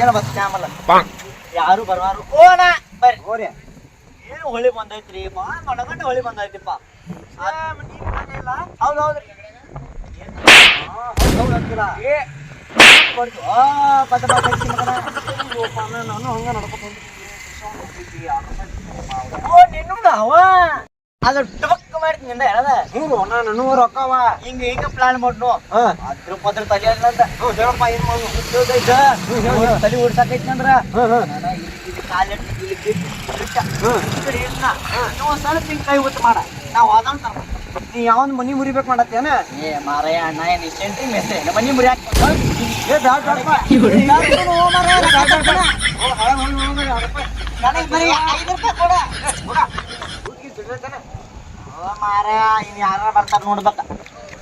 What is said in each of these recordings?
ಏನ ಬಸ್ ಆಮಲ್ಲ ಯಾರು ಬರ್ವಾರು ಓಣ ಬರ್ರಿ ಹೋರಿ ಏನು ಹೊಳಿ ಬಂದೈತ್ರಿ ಮಣಗಂಡ ಹೊಳಿ ಬಂದೈತಿಪ್ಪ ಹೌದು ಹೌದ್ರಿ ಹೌದು ಅಂತೀರ ನಾನು ಹಂಗ ನಡ್ಕೊಂಡು ನಿನ್ನ ಅವ ಅದ್ರ ಟಬಕ್ ಮಾಡ್ತೀನಿ ನಿಂದ ಹೇಳದ ನಾನು ರೊಕ್ಕವ ಹಿಂಗ ಹಿಂಗ ಪ್ಲಾನ್ ಮಾಡ್ನು ಅದ್ರ ಪದ್ರ ತಲೆ ಅಂತ ಹೇಳಪ್ಪ ಏನ್ ಮಾಡು ತಲೆ ಓಡ್ಸಾಕೈತಿ ಅಂದ್ರ ಸ್ವಲ್ಪ ಹಿಂಗ ಕೈ ಉತ್ತ ಮಾಡ ನಾವ್ ಅದಂತ ನೀ ಯಾವನ್ ಮನಿ ಮುರಿಬೇಕು ಮಾಡತ್ತೇನ ಏ ಮಾರಯ್ಯ ಅಣ್ಣ ಏನ್ ಇಷ್ಟೇನ್ರಿ ಮೆಸ್ರೆ ಮನಿ ಮುರಿ ಮಾರಯ್ಯ ಇನ್ ಯಾರ ಬರ್ತಾರ ನೋಡ್ಬೇಕ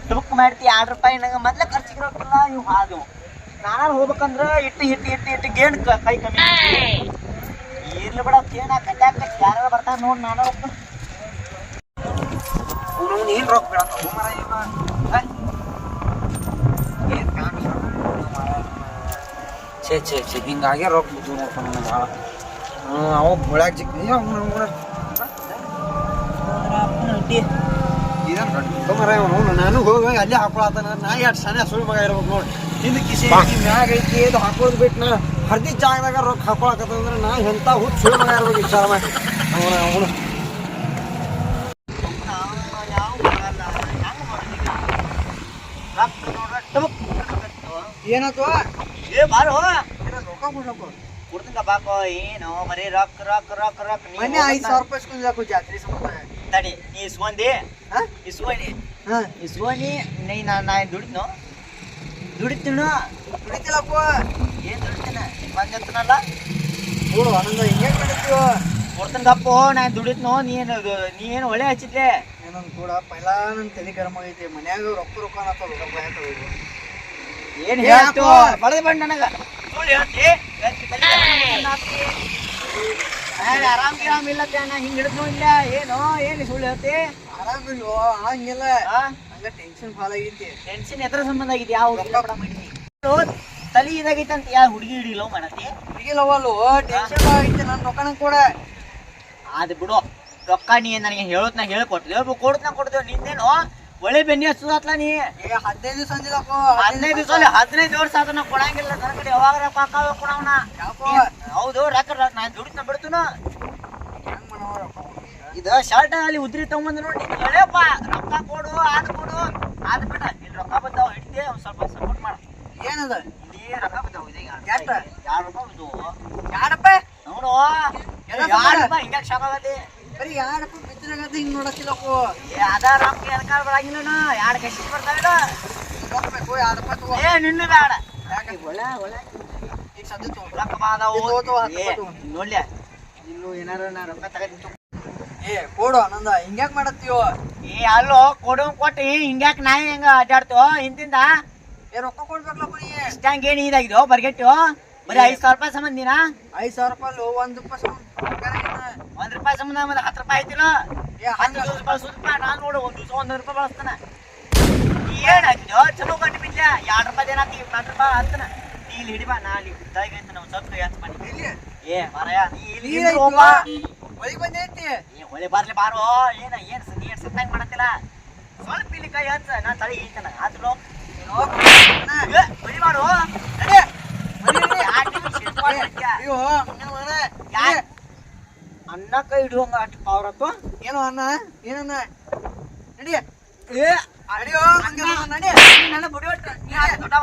ಟುಕ್ ಮಾಡ್ತಿ ₹2 ನಂಗೆ ಮೊದ್ಲ ಖರ್ಚಿಗೆ ರೊಕ್ಕಲ್ಲ ಇವ್ ಹಾದು ನಾನಾರು ಹೋಗ್ಬೇಕಂದ್ರ ಇಟ್ಟು ಗೇಣ್ ಕೈ ಕಮ್ಮಿ ಇರ್ಲಿ ಬಿಡ ಗೇಣ್ ಹಾಕಿ ಯಾರ ಬರ್ತಾರ ನೋಡ್ ನಾನು ಏನ್ ರೊಕ್ಕ ಬೇಡ ಛೇ ಹಿಂಗಾಗೆ ರೊಕ್ಕ ಬಿದ್ದು ನೋಡ್ಕೊಂಡು ಭಾಳ ಅವ ಬುಳ್ಯಾಗ ಜಿಕ್ಕಿ ನಾನು ಹೋಗಿ ಅಲ್ಲೇ ಹಾಕೊಳತ್ತಾನ ನಾ ಎಷ್ಟು ಸಣ್ಣ ಸುಳ್ಳು ಮಗ ಇರ್ಬೇಕು ನೋಡಿ ಹಿಂದೆ ಕಿಸಿ ಮ್ಯಾಗ ಐತಿ ಅದು ಹಾಕೋದು ಬಿಟ್ಟು ನಾ ಹರ್ದಿ ಜಾಗದಾಗ ರೊಕ್ಕ ಹಾಕೊಳಕತ್ತಂದ್ರೆ ನಾ ಎಂತ ಹುಟ್ಟು ಸುಳ್ಳು ಮಗ ಇರ್ಬೇಕು ವಿಚಾರ ಮಾಡಿ ಅವನು ಏನಾಯ್ತು ಏ ಬಾರೋ ರೊಕ್ಕ ಕೊಡ್ಬೇಕು ಕೊಡ್ತಂಗ ಬಾಕೋ ಏನು ಬರೀ ರೊಕ್ಕ ಮೊನ್ನೆ ₹5,000 ಇಸ್ಕೊಂಡ್ಯಾಕು ಜಾತ್ರೆ ಸಂಬಂಧ ತಡಿ ನೀ ಇಸ್ಕೊಂಡಿ ಇಸ್ಕೊಂಡಿ ನಾ ದುಡಿತೀನ ದುಡಿತಿಲ್ಲಪ್ಪ ಏನ್ ದುಡಿತೀನ ಬಂದಿರ್ತನಲ್ಲ ನೋಡು ಆನಂದ ಹಿಂಗೆ ದುಡಿತೀವ ಕೊಡ್ತಂಗಪ್ಪೋ ನಾ ದುಡಿತ್ನೋ ನೀ ಏನು ಒಳ್ಳೆ ಹಚ್ಚಿದ್ಲೆ ಏನಂದ್ ಕೂಡ ಪೈಲಾ ನನ್ನ ತಲೆ ಗರಮ ಆಗೈತಿ ಮನ್ಯಾಗ ರೊಕ್ಕ ಅನ್ನತ್ತವ ಏನ್ ಹೇಳ್ತು ಬಡದ ಬಂದ್ ನನಗ ಆರಾಮ್ ಇಲ್ಲ ಹಿಂಗ್ ಹಿಡಿದ್ನು ಇಲ್ಲ ಏನು ಸುಳ್ಳು ಹೇಳ್ತಿ ಆರಾಮಿಲ್ವೋ ಹಂಗಿಲ್ಲ ಹಂಗ ಟೆನ್ಷನ್ ಭಾಳ ಆಗೈತಿ ಟೆನ್ಷನ್ ಎದ್ರ ಸಂಬಂಧ ಆಗೈತಿ ಯಾವ ತಲಿ ಇದಾಗೈತಂತ ಯಾವ ಹುಡುಗಿ ಹಿಡಿಲೋ ಮಾಡತಿ ಹುಡುಗಿ ಲವಲ್ಲು ಟೆನ್ಷನ್ ಭಾಳ ಆಗೈತಿ ನನ್ನ ರೊಕ್ಕನ ಕೂಡ ಅದು ಬಿಡು ರೊಕ್ಕ ನೀ ನನಗೆ ಹೇಳೋತ್ ನಾ ಹೇಳ್ಕೊಟ್ಟಿದ್ದೆ ಕೊಡ್ತೇವೆ ನಿಂದೇನು ಒಳ್ಳೆ ಬೆನ್ನಿ ಹಚ್ಚುದತ್ಲ ನೀ 15 ದಿವಸ ಅಂದಿಲ್ಲಪ್ಪ 15 ದಿವಸ 15 ವರ್ಷ ಆತ ನಾ ಕೊಡಂಗಿಲ್ಲ ನನ್ನ ಕಡೆ ಯಾವಾಗ ರೊಕ್ಕ ಹಾಕಾವ ಕೊಡವನ ಹೌದು ರೊಕ್ಕ ನಾನು ದುಡಿತ ಬಿಡ್ತುನು ಇದು ಶರ್ಟ್ ಅಲ್ಲಿ ಉದ್ರಿ ತಗೊಂಬಂದು ನೋಡಿ ಹೇಳಪ್ಪ ರೊಕ್ಕ ಕೊಡು ಆದ್ ಬಿಡ ಇಲ್ಲಿ ರೊಕ್ಕ ಬಂದಾವ ಹಿಡಿದೆ ಒಂದ್ ಸ್ವಲ್ಪ ಸಪೋರ್ಟ್ ಮಾಡ ಏನದ ಇಲ್ಲಿ ರೊಕ್ಕ ಬಂದಾವ ಎಷ್ಟು ₹2 ನೋಡು ₹2 ಹಿಂಗ ಶಾಕ್ ಆಗತ್ತೆ ಬರೀ ₹2 ಬಿದ್ರಾಗತ್ತೆ ಹಿಂಗ್ ನೋಡಕ್ಕಿಲ್ಲಪ್ಪು ಅದ ರೊಕ್ಕ ಎದಕಾಲ ಬರಂಗಿಲ್ಲ ಎರಡು ಕಸಿ ಬರ್ತಾವ ಹೋಗ್ಬೇಕು ₹2 ಏ ನಿನ್ನ ಬೇಡ ಒಳ್ಳೆ ಈಗ ಸದ್ಯ ರೊಕ್ಕ ಬಾದಾವು ನೋಡ್ಲಿ ಇನ್ನು ಏನಾರ ನಾ ರೊಕ್ಕ ತಗದಿತ್ತು ಏ ಕೊಡು ಆನಂದ ಹಿಂಗ್ಯಾಕ್ ಮಾಡತ್ತೀವೋ ಏ ಅಲ್ಲೋ ಕೊಡು ಕೊಟ್ಟು ಹಿಂಗ್ಯಾಕ್ ನಾ ಹೆಂಗ ಅಡ್ಡಾಡ್ತೋ ಹಿಂದಿಂದ ಏ ರೊಕ್ಕ ಕೊಡ್ಬೇಕಲ್ಲಪ್ಪ ನೀ ಇಷ್ಟಂಗ ಏನು ಇದಾಗಿದೋ ಬರ್ಗೆಟ್ಟು ಬರೀ ₹5,000 ಸಂಬಂಧಿನ ₹5,000 ₹1 ಸಂಬಂಧ ₹1 ಸಂಬಂಧ ಮತ್ತೆ ₹10 ಆಯ್ತಿಲ್ಲ ₹10 ನಾನು ನೋಡು ಒಂದು ದಿವಸ ₹100 ಬಳಸ್ತಾನ ಏನ್ ಹಾಕಿದ್ಯೋ ಚಲೋ ಕಟ್ಟಿ ಬಿಡ್ಲ ₹2 ಏನಾಗ್ತಿ ₹4 ಹತ್ತನ ನೀ ಇಲ್ಲಿ ಹಿಡಿಬಾ ನಾ ಅಲ್ಲಿ ಇದ್ದಾಗೈತೆ ನಾವು ಸ್ವಲ್ಪ ಹೆಚ್ಚು ಮಾಡಿ ಏ ಮಾರಾಯ ನೀ ಇಲ್ಲಿ ಹೊಳಿ ಬಂದೈತಿ ಏ ಹೊಳಿ ಬರ್ಲಿ ಬಾರೋ ಏನ್ ಸತ್ತಂಗ್ ಮಾಡತ್ತಿಲ್ಲ ಸ್ವಲ್ಪ ಇಲ್ಲಿ ಕೈ ಹಚ್ಚ ನಾ ತಳಿ ಈತನ ಆದ್ರು ಹೊಳಿ ಮಾಡು ಅನ್ನ ಕೈ ಹಿಡುವಂಗ ಅಷ್ಟು ಪವರತ್ತು ಏನು ಅನ್ನ ಏನನ್ನ ನಡಿ ಏ ಅಡಿಯೋ ನಡಿ ನನ್ನ ಬುಡಿ ಒಟ್ಟ ನೀ ದೊಡ್ಡ